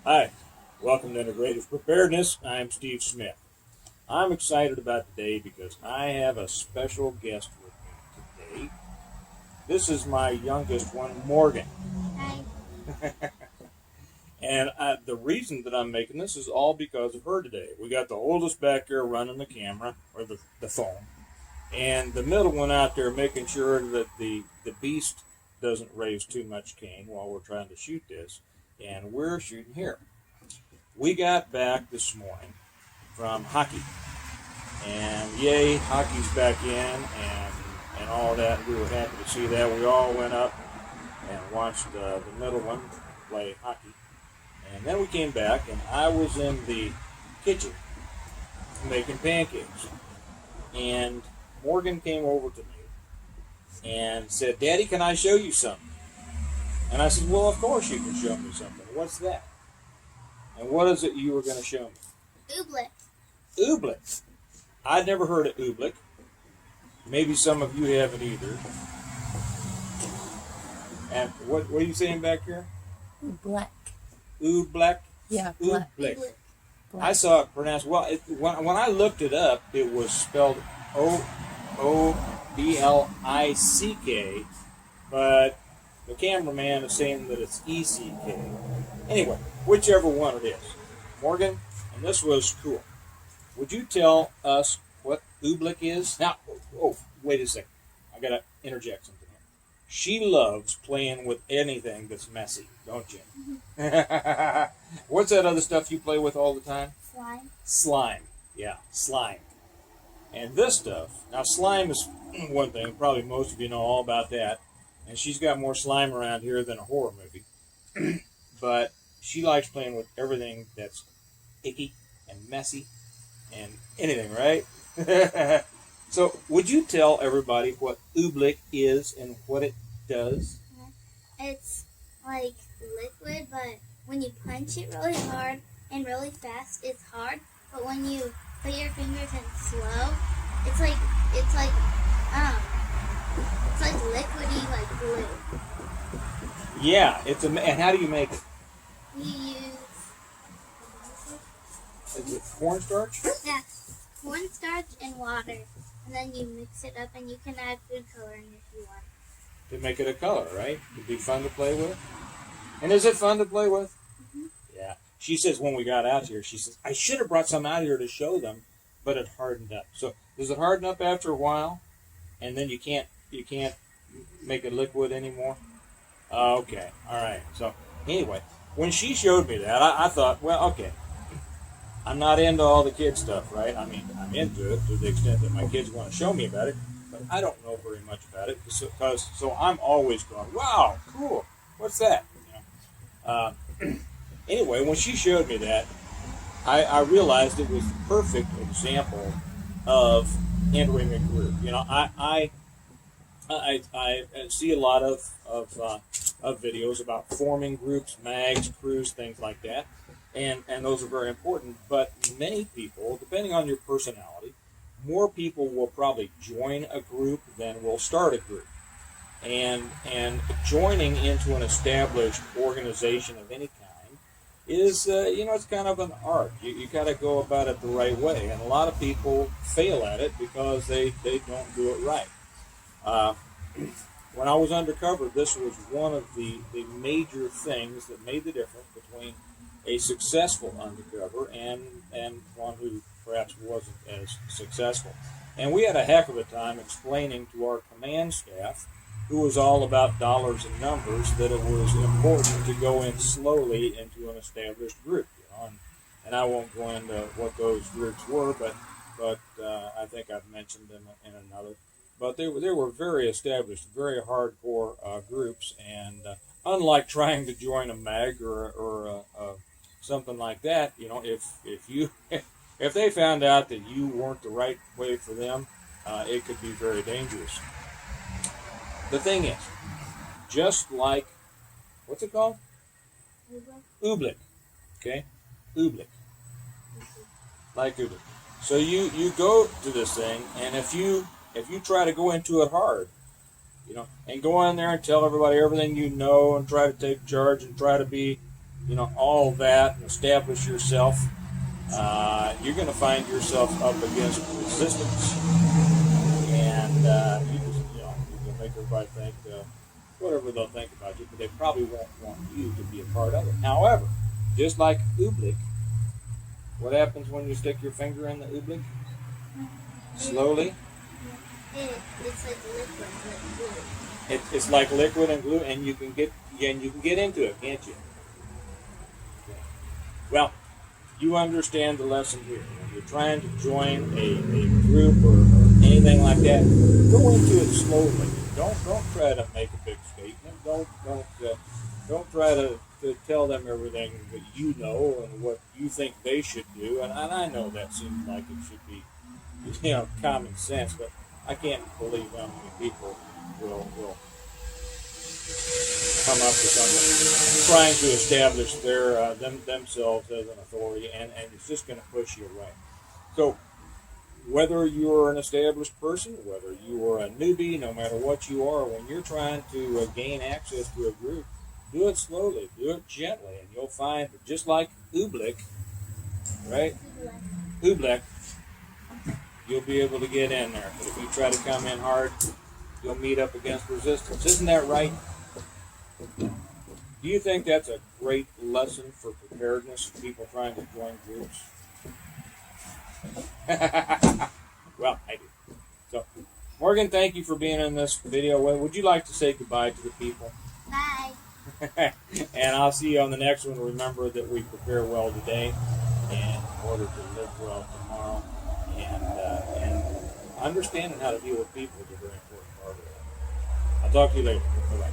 Hi, welcome to Integrative Preparedness. I'm Steve Smith. I'm excited about today because I have a special guest with me today. This is my youngest one, Morgan. Hi. And the reason that I'm making this is all because of her today. We got the oldest back there running the camera, or the phone, and the middle one out there making sure that the beast doesn't raise too much cane while we're trying to shoot this. And we're shooting here. We got back this morning from hockey, and yay, hockey's back in, and all that. We were happy to see that. We all went up and watched the middle one play hockey, and then we came back, and I was in the kitchen making pancakes, and Morgan came over to me and said, "Daddy, can I show you something?" And I said, "Well, of course you can show me something. What's that?" And what is it you were going to show me? Oobleck. Oobleck. I'd never heard of Oobleck. Maybe some of you haven't either. And what are you saying back here? Black. Oobleck? Yeah, black. Oobleck. Oobleck. I saw it pronounced, well, when I looked it up, it was spelled Oobleck, but the cameraman is saying that it's ECK. Anyway, whichever one it is. Morgan, and this was cool. Would you tell us what Oobleck is? Now, wait a second. I got to interject something here. She loves playing with anything that's messy, don't you? What's that other stuff you play with all the time? Slime. Slime. Yeah, slime. And this stuff, now slime is one thing, probably most of you know all about that. And she's got more slime around here than a horror movie. But she likes playing with everything that's icky and messy and anything, right? So, would you tell everybody what Oobleck is and what it does? It's like liquid, but when you punch it really hard and really fast, it's hard. But when you put your fingers in slow, it's like liquidy, like glue. Yeah, and how do you make it? You use Is it cornstarch? yeah, cornstarch and water, and then you mix it up, and you can add food coloring if you want. To make it a color, right? It'd be fun to play with. And is it fun to play with? Mm-hmm. Yeah. She says when we got out here, she says, I should have brought some out here to show them, but it hardened up. So does it harden up after a while? And then you can't make it liquid anymore? Okay. All right. So anyway, when she showed me that, I thought, well, okay. I'm not into all the kid stuff, right? I mean, I'm into it to the extent that my kids want to show me about it, but I don't know very much about it so I'm always going, wow, cool. What's that? Anyway, when she showed me that, I realized it was the perfect example of entering a group. I see a lot of videos about forming groups, mags, crews, things like that. And those are very important, but many people, depending on your personality, more people will probably join a group than will start a group. And joining into an established organization of any kind is, it's kind of an art. You got to go about it the right way, and a lot of people fail at it because they don't do it right. When I was undercover, this was one of the major things that made the difference between a successful undercover and one who perhaps wasn't as successful. And we had a heck of a time explaining to our command staff, who was all about dollars and numbers, that it was important to go in slowly into an established group. And I won't go into what those groups were, but I think I've mentioned them in another. But they were very established, very hardcore groups, and unlike trying to join a mag or something like that, if they found out that you weren't the right way for them, it could be very dangerous. The thing is, just like, what's it called? Oobleck. Okay? Oobleck. Like Oobleck. So you go to this thing, and if you try to go into it hard, and go in there and tell everybody everything you know and try to take charge and try to be all that and establish yourself, you're going to find yourself up against resistance, and you can make everybody think whatever they'll think about you, but they probably won't want you to be a part of it. However, just like Oobleck, what happens when you stick your finger in the Oobleck? Slowly. It's like liquid, like glue. It's like liquid and glue, and you can get into it, can't you? Okay. Well, you understand the lesson here. When you're trying to join a group or anything like that, go into it slowly. Don't try to make a big statement. Don't try to tell them everything that you know and what you think they should do. And I know that seems like it should be common sense, but I can't believe how many people will come up with something trying to establish themselves as an authority, and it's just going to push you away. So whether you're an established person, whether you are a newbie, no matter what you are, when you're trying to gain access to a group, do it slowly, do it gently, and you'll find that just like Oobleck, right? Oobleck, you'll be able to get in there. But if you try to come in hard, you'll meet up against resistance. Isn't that right? Do you think that's a great lesson for preparedness for people trying to join groups? Well, I do. So, Morgan, thank you for being in this video. Would you like to say goodbye to the people? Bye. And I'll see you on the next one. Remember that we prepare well today in order to live well tomorrow. And understanding how to deal with people is a very important part of it. I'll talk to you later. Bye-bye.